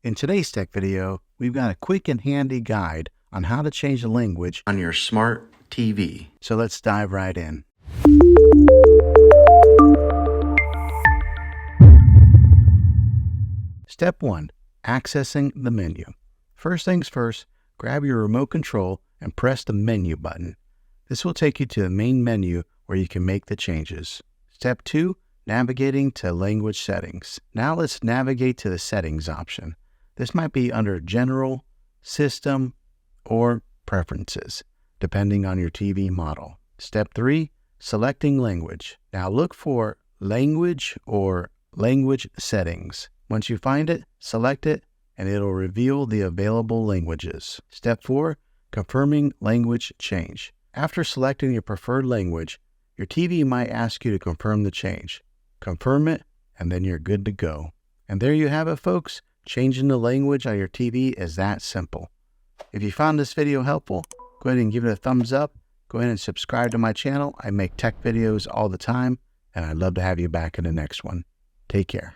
In today's tech video, we've got a quick and handy guide on how to change the language on your smart TV. So let's dive right in. Step 1. Accessing the menu. First things first, grab your remote control and press the menu button. This will take you to the main menu where you can make the changes. Step 2. Navigating to language settings. Now let's navigate to the settings option. This might be under General, System, or Preferences, depending on your TV model. Step 3. Selecting language. Now look for Language or Language Settings. Once you find it, select it, and it'll reveal the available languages. Step 4. Confirming language change. After selecting your preferred language, your TV might ask you to confirm the change. Confirm it, and then you're good to go. And there you have it, folks. Changing the language on your TV is that simple. If you found this video helpful, go ahead and give it a thumbs up. Go ahead and subscribe to my channel. I make tech videos all the time, and I'd love to have you back in the next one. Take care.